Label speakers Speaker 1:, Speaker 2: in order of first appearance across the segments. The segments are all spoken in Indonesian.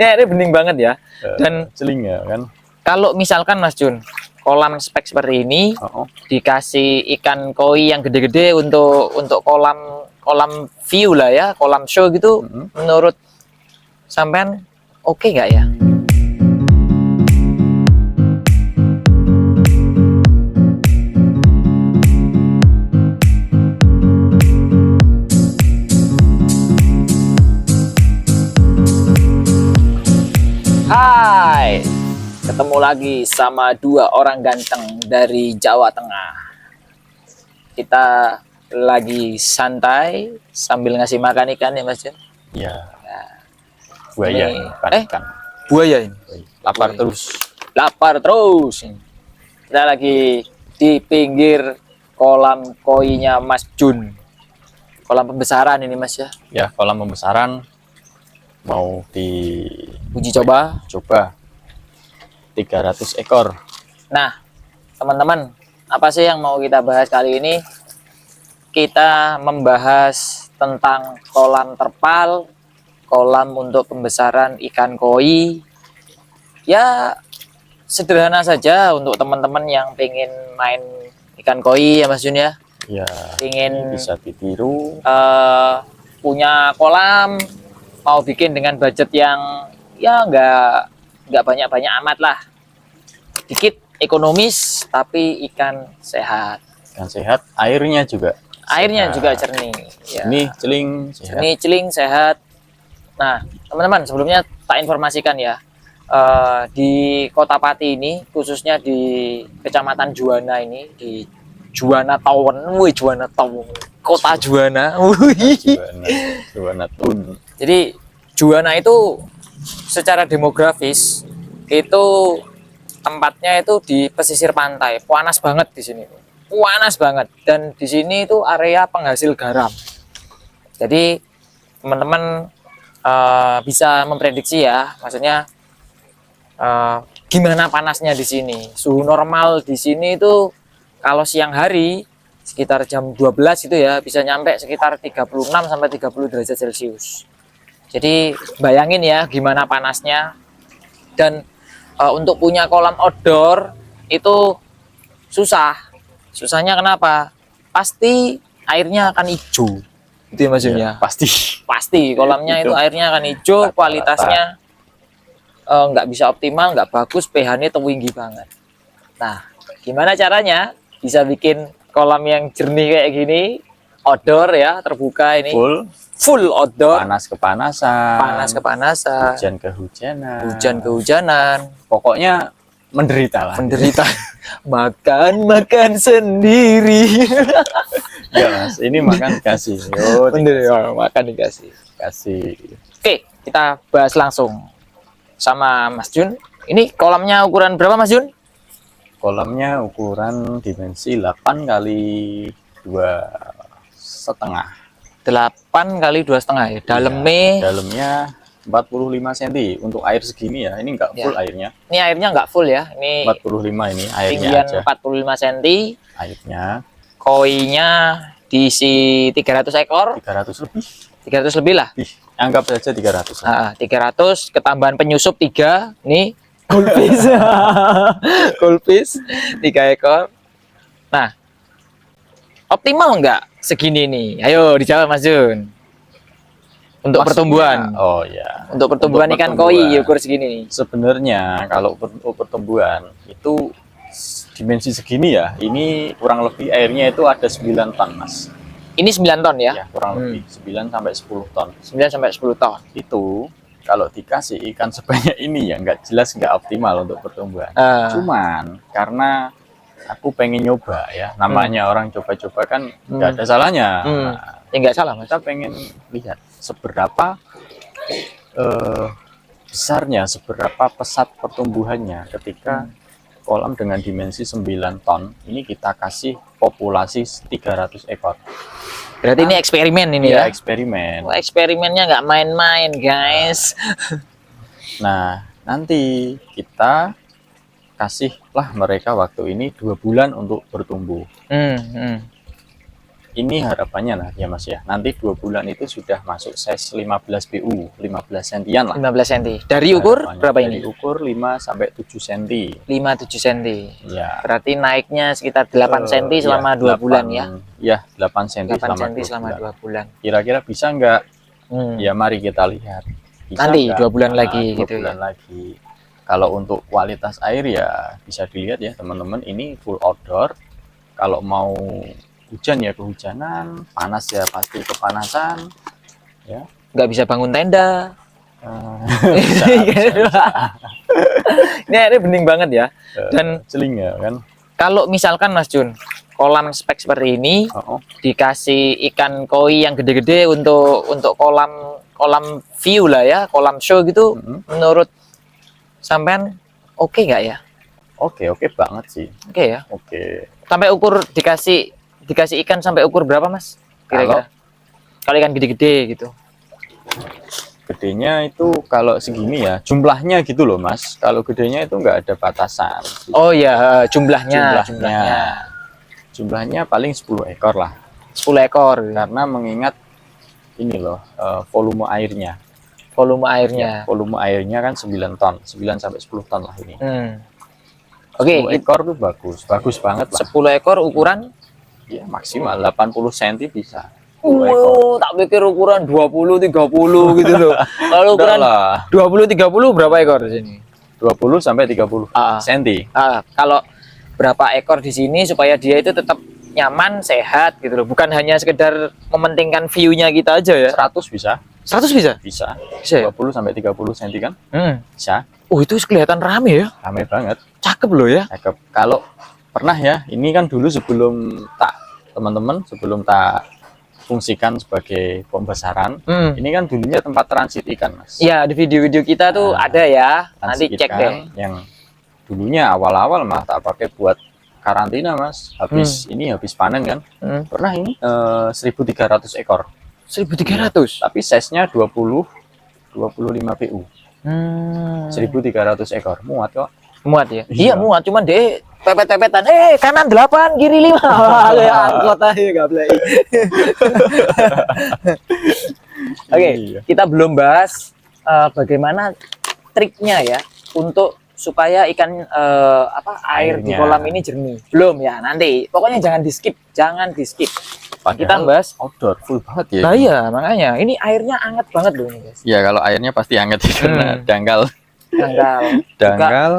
Speaker 1: Ini bening banget ya. Dan
Speaker 2: celing ya kan.
Speaker 1: Kalau misalkan Mas Jun, kolam spek seperti ini dikasih ikan koi yang gede-gede untuk kolam view lah ya, kolam show gitu, menurut sampean oke nggak ya? Hai, ketemu lagi sama dua orang ganteng dari Jawa Tengah. Kita lagi santai sambil ngasih makan ikan ya Mas Jun?
Speaker 2: Ya. Buaya,
Speaker 1: ikan. Buaya ini.
Speaker 2: Lapar terus.
Speaker 1: Lapar terus. Kita lagi di pinggir kolam koinya Mas Jun. Kolam pembesaran ini Mas ya?
Speaker 2: Ya, kolam pembesaran mau di
Speaker 1: uji coba
Speaker 2: 300 ekor.
Speaker 1: Nah, teman-teman, apa sih yang mau kita bahas kali ini? Kita membahas tentang kolam terpal, kolam untuk pembesaran ikan koi. Ya, sederhana saja untuk teman-teman yang pengen main ikan koi ya Mas Jun ya.
Speaker 2: Ya,
Speaker 1: ingin
Speaker 2: bisa ditiru.
Speaker 1: Punya kolam, mau bikin dengan budget yang ya nggak banyak-banyak amat lah, dikit ekonomis tapi ikan sehat.
Speaker 2: Ikan sehat, airnya juga
Speaker 1: jernih ya.
Speaker 2: Ini celing sehat.
Speaker 1: Ini celing sehat. Nah teman-teman, sebelumnya tak informasikan ya, di Kota Pati ini, khususnya di Kecamatan Juwana ini, di Juwana Town, Kota Juwana.
Speaker 2: Juwana Town.
Speaker 1: Jadi Juwana itu secara demografis itu tempatnya itu di pesisir pantai, panas banget di sini, panas banget, dan di sini itu area penghasil garam. Jadi teman-teman bisa memprediksi ya, maksudnya gimana panasnya di sini. Suhu normal di sini itu kalau siang hari sekitar jam 12 itu ya bisa nyampe sekitar 36 sampai 30 derajat Celcius. Jadi bayangin ya gimana panasnya. Dan untuk punya kolam outdoor itu susah. Susahnya kenapa? Pasti airnya akan hijau. Itu ya maksudnya.
Speaker 2: Ya, pasti
Speaker 1: kolamnya itu airnya akan hijau, kualitasnya nggak bisa optimal, nggak bagus, pH-nya tinggi banget. Nah, gimana caranya bisa bikin kolam yang jernih kayak gini, outdoor ya, terbuka ini, full outdoor,
Speaker 2: panas kepanasan, hujan
Speaker 1: kehujanan,
Speaker 2: pokoknya menderita lah.
Speaker 1: makan sendiri.
Speaker 2: Ya Mas, ini makan dikasih.
Speaker 1: Makan dikasih. Oke, kita bahas langsung sama Mas Jun. Ini kolamnya ukuran berapa Mas Jun?
Speaker 2: Kolamnya ukuran dimensi 8 kali 2,5.
Speaker 1: 8 kali 2,5 ya.
Speaker 2: Dalamnya 45 cm untuk air segini ya. Ini enggak full airnya.
Speaker 1: Ini airnya enggak full ya. Ini
Speaker 2: 45 ini airnya
Speaker 1: aja. 45 cm
Speaker 2: airnya.
Speaker 1: Koinya diisi 300 ekor.
Speaker 2: 300 lebih.
Speaker 1: 300 lebih lah.
Speaker 2: Anggap saja 300.
Speaker 1: 300 ketambahan penyusup 3 nih. Goldfish 3 ekor. Nah, optimal enggak segini nih? Ayo dijawab Mas Jun. Untuk pertumbuhan.
Speaker 2: Oh ya.
Speaker 1: Untuk pertumbuhan ikan koi ukur segini nih.
Speaker 2: Sebenarnya kalau untuk pertumbuhan itu dimensi segini ya, ini kurang lebih airnya itu ada 9 ton Mas.
Speaker 1: Ini 9 ton ya?
Speaker 2: Ya, kurang lebih 9 sampai 10 ton.
Speaker 1: 9 sampai 10 ton.
Speaker 2: Itu kalau dikasih ikan sebanyak ini ya nggak optimal untuk pertumbuhan. Cuman karena aku pengen nyoba ya, namanya orang coba-coba kan nggak ada salahnya.
Speaker 1: Ya nggak salah Mas.
Speaker 2: Kita pengen lihat seberapa besarnya, seberapa pesat pertumbuhannya ketika kolam dengan dimensi 9 ton ini kita kasih populasi 300 ekor.
Speaker 1: Berarti ini eksperimen ini ya?
Speaker 2: Eksperimen.
Speaker 1: Eksperimennya nggak main-main guys.
Speaker 2: Nah, nanti kita kasihlah mereka waktu ini 2 bulan untuk bertumbuh. ini harapannya lah ya Mas ya. Nanti 2 bulan itu sudah masuk size 15 PU, 15 sentian lah.
Speaker 1: 15 cm. Dari ukur
Speaker 2: Harapannya.
Speaker 1: berapa ini?
Speaker 2: Dari ukur 5 sampai 7 cm.
Speaker 1: 5-7 cm.
Speaker 2: Ya.
Speaker 1: Berarti naiknya sekitar 8 cm selama 2 bulan ya.
Speaker 2: Ya, 8 cm
Speaker 1: 8
Speaker 2: selama,
Speaker 1: cm selama 2 bulan.
Speaker 2: Kira-kira bisa nggak?
Speaker 1: Hmm.
Speaker 2: Ya mari kita lihat. Bisa
Speaker 1: Nanti
Speaker 2: nggak?
Speaker 1: 2 bulan lagi
Speaker 2: 2
Speaker 1: gitu
Speaker 2: bulan
Speaker 1: ya.
Speaker 2: lagi. Kalau untuk kualitas air ya bisa dilihat ya teman-teman, ini full outdoor. Kalau mau hujan ya kehujanan, panas ya pasti kepanasan, ya.
Speaker 1: Nggak bisa bangun tenda.
Speaker 2: Bisa.
Speaker 1: Ini airnya bening banget ya. Dan
Speaker 2: celing ya kan.
Speaker 1: kalau misalkan Mas Jun, kolam spek seperti ini dikasih ikan koi yang gede-gede untuk kolam view lah ya, kolam show gitu, menurut sampean oke nggak ya?
Speaker 2: Oke banget sih.
Speaker 1: Oke ya.
Speaker 2: Oke.
Speaker 1: Sampai ukur dikasih ikan sampai ukur berapa Mas? Kira-kira? Kalau ikan gede-gede gitu.
Speaker 2: Gedenya itu kalau segini ya, jumlahnya gitu loh Mas. Kalau gedenya itu nggak ada batasan.
Speaker 1: Oh ya, jumlahnya.
Speaker 2: Jumlahnya paling 10 ekor lah.
Speaker 1: 10 ekor.
Speaker 2: Karena mengingat ini loh, volume airnya.
Speaker 1: Volume airnya
Speaker 2: kan 9 ton, 9 sampai 10 ton lah ini.
Speaker 1: Oke,
Speaker 2: 10 ekor tuh bagus banget lah.
Speaker 1: 10 ekor ukuran
Speaker 2: ya maksimal 80 cm bisa.
Speaker 1: Tak pikir ukuran 20 30 gitu loh. Kalau ukuran 20 30 berapa ekor di sini?
Speaker 2: 20 sampai 30 cm.
Speaker 1: Kalau berapa ekor di sini supaya dia itu tetap nyaman, sehat gitu loh. Bukan hanya sekedar mementingkan view-nya kita aja ya.
Speaker 2: 100 bisa.
Speaker 1: 100 bisa?
Speaker 2: Bisa.
Speaker 1: Ya?
Speaker 2: 20 sampai 30 cm kan? Bisa.
Speaker 1: Oh, itu kelihatan rame ya?
Speaker 2: Rame banget.
Speaker 1: Cakep loh ya.
Speaker 2: Cakep. Kalau pernah ya, ini kan dulu sebelum sebelum tak fungsikan sebagai pembesaran, ini kan dulunya tempat transit ikan Mas.
Speaker 1: Iya, di video-video kita tuh ada ya. Nanti cek deh.
Speaker 2: Yang dulunya awal-awal mah tak pakai buat karantina Mas. Habis panen kan. Pernah ini 1.300 ekor.
Speaker 1: 1.300.
Speaker 2: Tapi size-nya 25 PU. 1.300 ekor. Muat kok.
Speaker 1: Muat ya? Iya muat, cuman deh pepet-pepetan. Kanan 8, kiri 5. Kota ya Oke, kita belum bahas bagaimana triknya ya untuk supaya ikan air di kolam ini jernih. Belum ya, nanti. Pokoknya jangan di-skip, kita bahas
Speaker 2: outdoor full banget ya.
Speaker 1: Nah iya, makanya ini airnya hangat banget loh ini, guys.
Speaker 2: Ya, kalau airnya pasti hangat karena dangkal,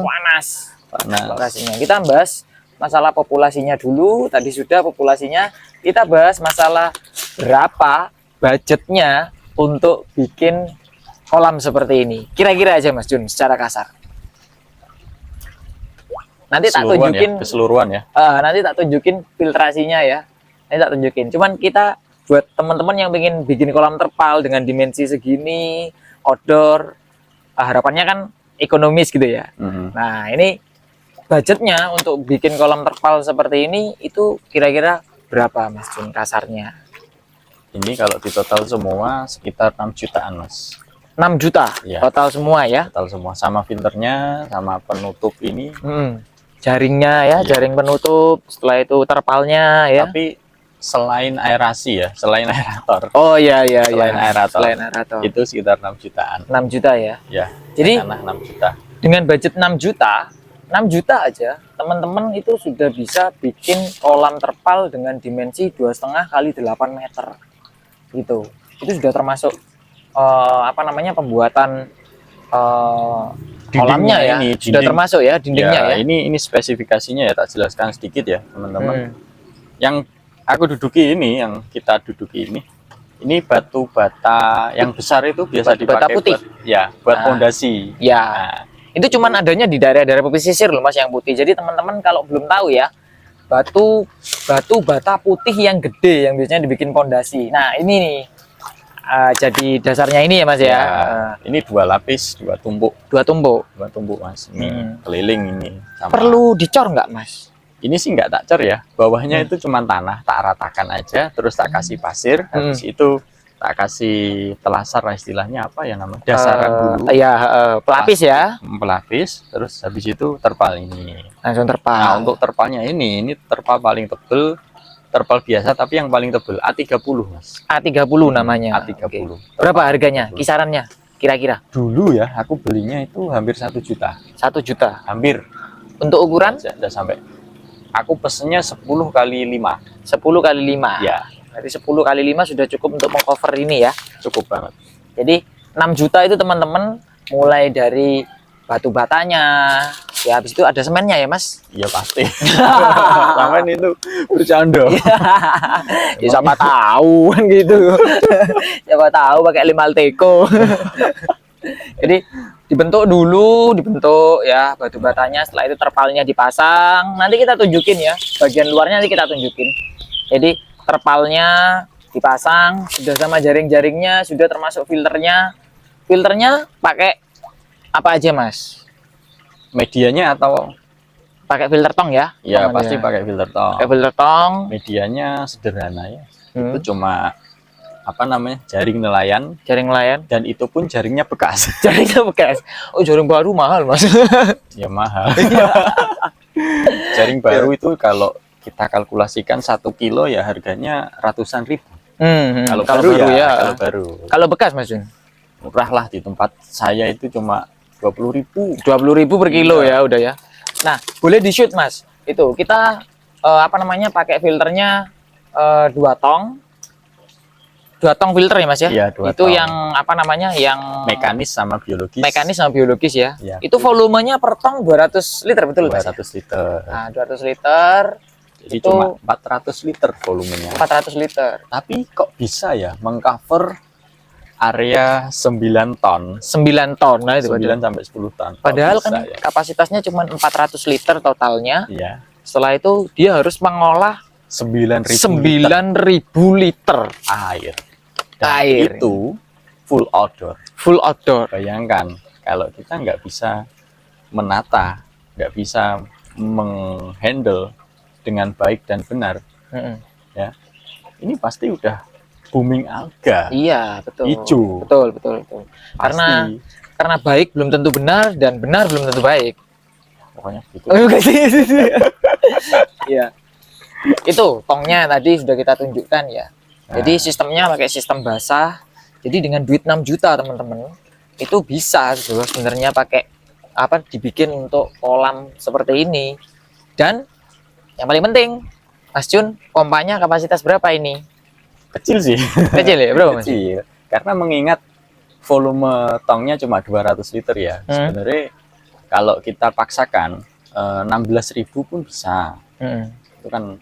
Speaker 1: panas lokasinya. Kita bahas masalah populasinya dulu. Tadi sudah populasinya. Kita bahas masalah berapa budgetnya untuk bikin kolam seperti ini. Kira-kira aja Mas Jun, secara kasar. Nanti tak tunjukin
Speaker 2: keseluruhan ya.
Speaker 1: Nanti tak tunjukin filtrasinya ya. Nanti tak tunjukin. Cuman kita buat teman-teman yang pengen bikin kolam terpal dengan dimensi segini, outdoor, harapannya kan ekonomis gitu ya. Nah, ini budgetnya untuk bikin kolam terpal seperti ini itu kira-kira berapa Mas Jun kasarnya?
Speaker 2: Ini kalau di total semua sekitar 6 jutaan Mas.
Speaker 1: 6 juta ya. Total semua ya? Total
Speaker 2: semua, sama filternya, sama penutup ini.
Speaker 1: Jaringnya ya, jaring penutup, setelah itu terpalnya ya.
Speaker 2: Tapi selain aerasi ya, selain aerator.
Speaker 1: Oh iya.
Speaker 2: Selain aerator. Itu sekitar 6 jutaan.
Speaker 1: 6 juta ya?
Speaker 2: Ya.
Speaker 1: Jadi
Speaker 2: 6 juta.
Speaker 1: Dengan budget 6 juta aja, teman-teman itu sudah bisa bikin kolam terpal dengan dimensi 2,5 kali 8 meter. Gitu. Itu sudah termasuk pembuatan kolamnya ya. Sudah termasuk ya dindingnya ya.
Speaker 2: Ini spesifikasinya ya, tak jelaskan sedikit ya, teman-teman. Yang aku duduki ini, yang kita duduki ini batu bata yang besar itu biasa dipakai
Speaker 1: putih.
Speaker 2: buat fondasi.
Speaker 1: Ya. Nah, itu cuman adanya di daerah-daerah pesisir loh Mas yang putih. Jadi teman-teman kalau belum tahu ya, batu bata putih yang gede yang biasanya dibikin fondasi. Nah, ini nih jadi dasarnya ini ya Mas ya.
Speaker 2: Ini 2 lapis, 2 tumpuk.
Speaker 1: 2 tumpuk
Speaker 2: Mas. Ini keliling ini.
Speaker 1: Sama. Perlu dicor nggak Mas?
Speaker 2: Ini sih nggak tak cor ya. Bawahnya itu cuma tanah, tak ratakan aja. Terus tak kasih pasir. Habis itu tak kasih telasar lah istilahnya, apa ya namanya, dasaran dulu.
Speaker 1: Pelapis ya.
Speaker 2: Pelapis. Terus habis itu terpal ini.
Speaker 1: Langsung terpal.
Speaker 2: Nah, untuk terpalnya ini terpal paling tebel terpal biasa tapi yang paling tebal A30 Mas.
Speaker 1: A30 namanya.
Speaker 2: A30.
Speaker 1: Oke. Berapa harganya? Kisarannya kira-kira?
Speaker 2: Dulu ya aku belinya itu hampir 1 juta.
Speaker 1: 1 juta.
Speaker 2: Hampir.
Speaker 1: Untuk ukuran?
Speaker 2: Udah sampai. Aku pesennya 10 kali 5.
Speaker 1: 10 kali 5.
Speaker 2: Ya.
Speaker 1: Berarti 10 kali 5 sudah cukup untuk mengcover ini ya.
Speaker 2: Cukup banget.
Speaker 1: Jadi 6 juta itu teman-teman, mulai dari batu batanya, ya habis itu ada semennya ya Mas.
Speaker 2: Iya pasti. Sampai itu bercanda.
Speaker 1: Ya siapa tahu kan gitu. Siapa tahu pakai 5 Alteco. Jadi dibentuk dulu, dibentuk ya batu batanya, setelah itu terpalnya dipasang. Nanti kita tunjukin ya, bagian luarnya nanti kita tunjukin. Jadi terpalnya dipasang, sudah sama jaring-jaringnya, sudah termasuk filternya. Filternya pakai apa aja Mas?
Speaker 2: Medianya atau
Speaker 1: Pakai filter tong ya?
Speaker 2: ya
Speaker 1: Tong
Speaker 2: pasti
Speaker 1: aja.
Speaker 2: pakai filter tong.
Speaker 1: Pakai filter tong.
Speaker 2: Medianya sederhana ya.
Speaker 1: Hmm.
Speaker 2: Itu cuma apa namanya? Jaring nelayan
Speaker 1: Jaring nelayan.
Speaker 2: dan itu pun jaringnya bekas.
Speaker 1: Jaringnya bekas. Oh, jaring baru mahal Mas.
Speaker 2: Ya mahal. Jaring baru itu kalau kita kalkulasikan 1 kilo ya harganya ratusan ribu. Kalau baru ya, kalau baru.
Speaker 1: Kalau bekas Mas Jun?
Speaker 2: Murah lah, di tempat saya itu cuma 20.000.
Speaker 1: 20.000 per kilo
Speaker 2: Iya.
Speaker 1: ya udah ya. Nah, boleh di shoot Mas. Itu kita apa namanya pakai filternya 2 tong. 2 tong filter ya Mas ya?
Speaker 2: Iya, 2
Speaker 1: itu
Speaker 2: tong.
Speaker 1: yang apa namanya? Yang
Speaker 2: Mekanis sama biologis.
Speaker 1: mekanis sama biologis ya.
Speaker 2: Iya.
Speaker 1: Itu volumenya per tong 200 liter betul Mas?
Speaker 2: 200 liter.
Speaker 1: Nah, 200 liter
Speaker 2: Jadi
Speaker 1: itu
Speaker 2: cuma 400 liter volumenya.
Speaker 1: 400 liter.
Speaker 2: Tapi kok bisa ya mengcover area 9 ton?
Speaker 1: 9 ton. Nah, itu
Speaker 2: 9 sampai 10 ton. Kok
Speaker 1: padahal
Speaker 2: bisa
Speaker 1: kan
Speaker 2: ya?
Speaker 1: kapasitasnya cuma 400 liter totalnya.
Speaker 2: Iya.
Speaker 1: Setelah itu dia harus mengolah
Speaker 2: 9.000
Speaker 1: liter
Speaker 2: air. Dan
Speaker 1: air.
Speaker 2: itu full outdoor.
Speaker 1: Full outdoor.
Speaker 2: Bayangkan kalau kita nggak bisa menata, nggak bisa menghandle dengan baik dan benar, ya ini pasti udah booming alga.
Speaker 1: Iya, betul.
Speaker 2: Hijau.
Speaker 1: Betul.
Speaker 2: Pasti.
Speaker 1: Karena baik belum tentu benar dan benar belum tentu baik.
Speaker 2: Pokoknya gitu.
Speaker 1: Iya. Itu tongnya tadi sudah kita tunjukkan ya. Jadi
Speaker 2: Nah.
Speaker 1: sistemnya pakai sistem basah. Jadi dengan duit 6 juta teman-teman, itu bisa sebenarnya pakai apa dibikin untuk kolam seperti ini. Dan yang paling penting, Mas Jun, pompanya kapasitas berapa ini?
Speaker 2: Kecil sih.
Speaker 1: Kecil ya, berapa Mas?
Speaker 2: Kecil. Karena mengingat volume tongnya cuma 200 liter ya. Sebenarnya kalau kita paksakan 16.000 pun bisa. Itu kan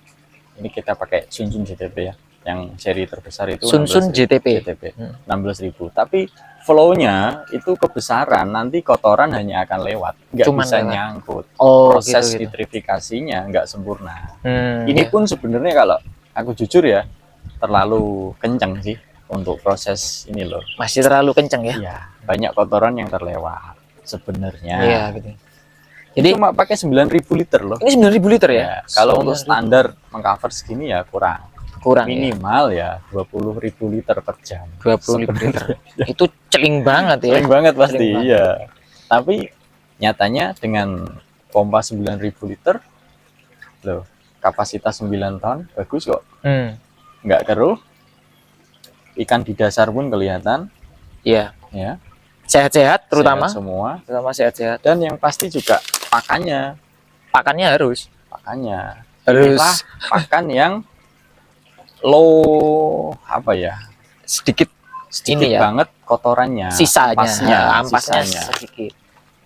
Speaker 2: ini kita pakai Sunsun JTP ya. Yang seri terbesar itu
Speaker 1: Sunsun
Speaker 2: 16.000
Speaker 1: JTP.
Speaker 2: 16.000. Tapi flow-nya itu kebesaran, nanti kotoran hanya akan lewat, nggak
Speaker 1: Cuman
Speaker 2: bisa
Speaker 1: lewat.
Speaker 2: nyangkut.
Speaker 1: Oh,
Speaker 2: Proses
Speaker 1: gitu.
Speaker 2: nitrifikasinya nggak sempurna.
Speaker 1: Ini
Speaker 2: Ini pun sebenarnya kalau aku jujur ya, terlalu kencang sih untuk proses ini loh.
Speaker 1: masih terlalu kenceng ya.
Speaker 2: Iya, banyak kotoran yang terlewat sebenarnya.
Speaker 1: Iya, gitu. Jadi
Speaker 2: Cuma pakai 9.000 liter loh.
Speaker 1: ini 9.000 liter ya?
Speaker 2: Ya, kalau untuk
Speaker 1: 9.000.
Speaker 2: standar mengcover segini ya kurang.
Speaker 1: Kurang ya?
Speaker 2: Minimal ya 20.000 liter per jam.
Speaker 1: 20.000 liter. Itu celing banget ya.
Speaker 2: Sering banget pasti,
Speaker 1: Sering banget.
Speaker 2: iya. Tapi nyatanya dengan pompa 9.000 liter, loh, kapasitas 9 ton, bagus kok. Nggak keruh. Ikan di dasar pun kelihatan,
Speaker 1: Iya.
Speaker 2: ya.
Speaker 1: Sehat-sehat terutama.
Speaker 2: Sehat semua.
Speaker 1: Terutama sehat-sehat.
Speaker 2: Dan yang pasti juga pakannya,
Speaker 1: Pakannya harus.
Speaker 2: Pilihlah pakan yang low apa ya?
Speaker 1: Sedikit
Speaker 2: Sedikit
Speaker 1: ini ya.
Speaker 2: banget kotorannya,
Speaker 1: Sisanya. Ampasnya
Speaker 2: sisanya.
Speaker 1: sedikit.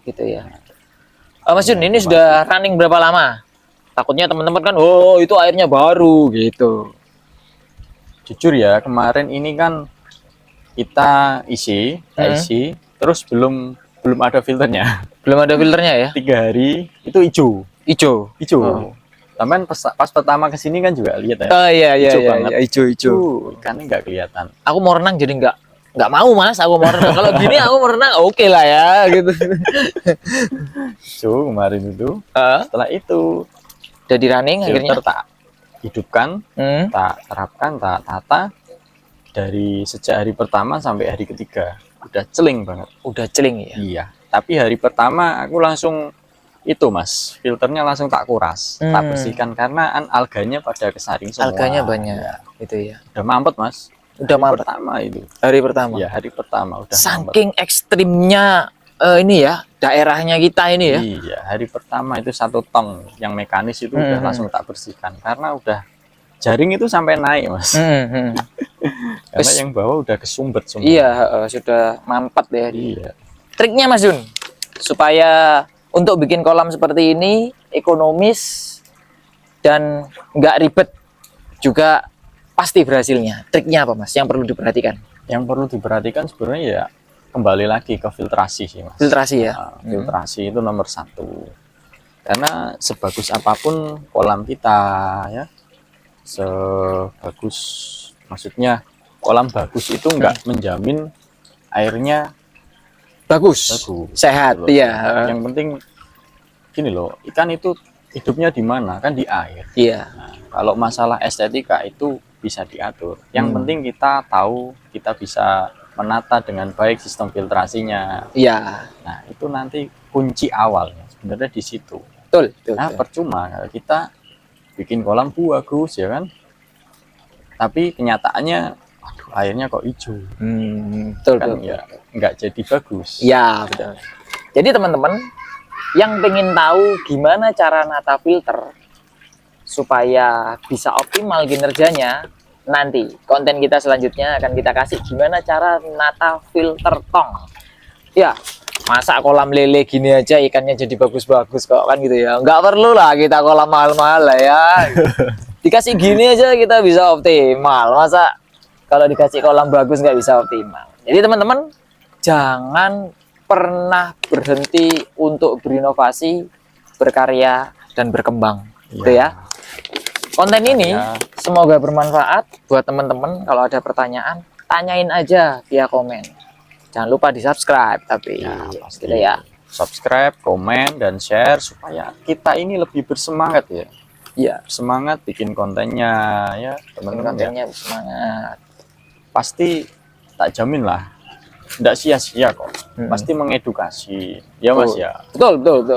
Speaker 1: Gitu ya. Mas Jun, ini sudah running berapa lama? Takutnya teman-teman kan, oh itu airnya baru gitu.
Speaker 2: Jujur ya, kemarin ini kan kita isi, terus belum ada filternya.
Speaker 1: Belum ada filternya ya?
Speaker 2: 3 hari itu hijau.
Speaker 1: Hijau. Oh.
Speaker 2: Taman pas pertama kesini kan juga lihat ya.
Speaker 1: Oh iya
Speaker 2: Hijau banget.
Speaker 1: hijau.
Speaker 2: Ikannya nggak kelihatan.
Speaker 1: Aku mau renang jadi nggak mau Mas, aku mau renang. Kalau gini aku mau renang oke lah ya gitu.
Speaker 2: Hijau kemarin itu.
Speaker 1: Ah.
Speaker 2: Setelah itu
Speaker 1: Udah di running akhirnya.
Speaker 2: filter tak hidupkan, tak terapkan, tak tata dari sejak hari pertama sampai hari ketiga. Udah celing banget.
Speaker 1: Udah celing ya.
Speaker 2: Iya. Tapi hari pertama aku langsung itu Mas, filternya langsung tak kuras, tak bersihkan karena alganya pada kesaring semua.
Speaker 1: Alganya banyak,
Speaker 2: ya.
Speaker 1: Itu ya.
Speaker 2: Udah mampet Mas.
Speaker 1: Udah mampet.
Speaker 2: Pertama itu.
Speaker 1: Hari pertama.
Speaker 2: Ya, hari pertama udah
Speaker 1: saking ekstrimnya ini ya, daerahnya kita ini ya.
Speaker 2: Iya, hari pertama itu 1 tong yang mekanis itu udah langsung tak bersihkan karena udah jaring itu sampai naik Mas. Karena yang bawah udah kesumbet semua.
Speaker 1: Iya, sudah mampet ya.
Speaker 2: Iya.
Speaker 1: Triknya Mas Jun, supaya untuk bikin kolam seperti ini ekonomis dan nggak ribet juga pasti berhasilnya. Triknya apa Mas yang perlu diperhatikan?
Speaker 2: Yang perlu diperhatikan sebenarnya ya kembali lagi ke filtrasi sih Mas.
Speaker 1: Filtrasi ya.
Speaker 2: Nah, filtrasi itu nomor 1. Karena sebagus apapun kolam kita ya, sebagus, maksudnya kolam bagus itu nggak menjamin airnya
Speaker 1: bagus. Sehat
Speaker 2: gitu loh.
Speaker 1: ya.
Speaker 2: Yang penting gini loh, ikan itu hidupnya di mana? Kan di air.
Speaker 1: Iya.
Speaker 2: Nah, kalau masalah estetika itu bisa diatur. Yang penting kita tahu, kita bisa menata dengan baik sistem filtrasinya.
Speaker 1: Iya.
Speaker 2: Nah, itu nanti kunci awalnya sebenarnya di situ.
Speaker 1: Betul.
Speaker 2: Nah, percuma kalau kita bikin kolam bagus ya kan, tapi kenyataannya aduh, airnya kok hijau.
Speaker 1: Betul,
Speaker 2: Kan
Speaker 1: betul.
Speaker 2: ya nggak jadi bagus.
Speaker 1: Ya, betul. Jadi teman-teman yang pengen tahu gimana cara nata filter supaya bisa optimal kinerjanya, nanti konten kita selanjutnya akan kita kasih gimana cara nata filter tong. Ya, masa kolam lele gini aja ikannya jadi bagus-bagus kok, kan gitu ya. Nggak perlu lah kita kolam mahal-mahal lah ya. Dikasih gini aja kita bisa optimal. Masa kalau dikasih kolam bagus nggak bisa optimal. Jadi teman-teman jangan pernah berhenti untuk berinovasi, berkarya, dan berkembang. Gitu ya. Konten ini semoga bermanfaat buat teman-teman. Kalau ada pertanyaan, tanyain aja via komen. Jangan lupa di subscribe, tapi
Speaker 2: Ya, pasti.
Speaker 1: gitu ya.
Speaker 2: Subscribe, komen, dan share supaya kita ini lebih bersemangat ya.
Speaker 1: Iya.
Speaker 2: Semangat bikin kontennya ya teman-teman ya.
Speaker 1: Kontennya semangat.
Speaker 2: Pasti tak jamin lah, tidak sia-sia kok. Pasti mengedukasi ya Mas ya.
Speaker 1: Betul.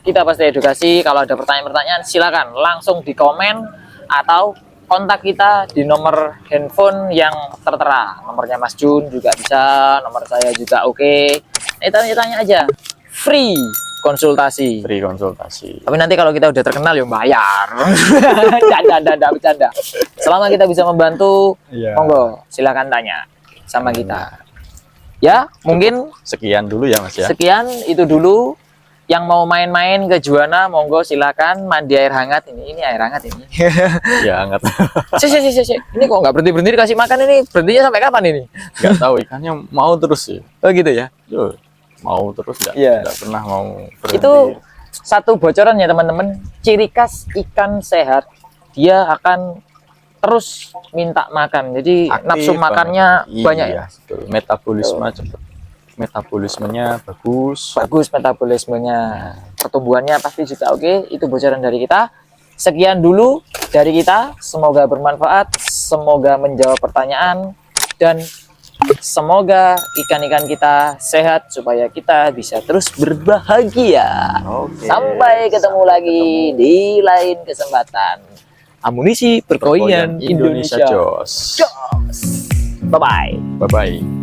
Speaker 1: Kita pasti edukasi. Kalau ada pertanyaan-pertanyaan silakan langsung di komen atau kontak kita di nomor handphone yang tertera. Nomornya Mas Jun juga bisa, nomor saya juga oke. Tanya-tanya aja. Free konsultasi.
Speaker 2: Free konsultasi.
Speaker 1: Tapi nanti kalau kita udah terkenal ya bayar. Bercanda. Selama kita bisa membantu, monggo silakan tanya sama kita. Ya, mungkin
Speaker 2: sekian dulu ya Mas ya.
Speaker 1: Sekian itu dulu. Yang mau main-main ke Juwana, monggo silakan mandi air hangat ini. Ini air hangat ini.
Speaker 2: Ya hangat.
Speaker 1: Ini kok nggak berhenti dikasih makan ini? Berhentinya sampai kapan ini?
Speaker 2: Nggak tahu, ikannya mau terus sih.
Speaker 1: Oh gitu ya.
Speaker 2: Yo, mau terus nggak?
Speaker 1: Iya.
Speaker 2: Nggak pernah mau berhenti.
Speaker 1: Itu satu bocoran ya teman-teman. Ciri khas ikan sehat, dia akan terus minta makan. Jadi
Speaker 2: aktif
Speaker 1: nafsu makannya
Speaker 2: banget.
Speaker 1: banyak
Speaker 2: Iya,
Speaker 1: ya.
Speaker 2: betul. Metabolisme cepet. Metabolismenya bagus.
Speaker 1: Metabolismenya, pertumbuhannya pasti juga oke. Itu bocoran dari kita. Sekian dulu dari kita. Semoga bermanfaat, semoga menjawab pertanyaan, dan semoga ikan-ikan kita sehat supaya kita bisa terus berbahagia. Sampai ketemu lagi di lain kesempatan. Amunisi perkoian Indonesia.
Speaker 2: Jos.
Speaker 1: Bye bye.
Speaker 2: Bye bye.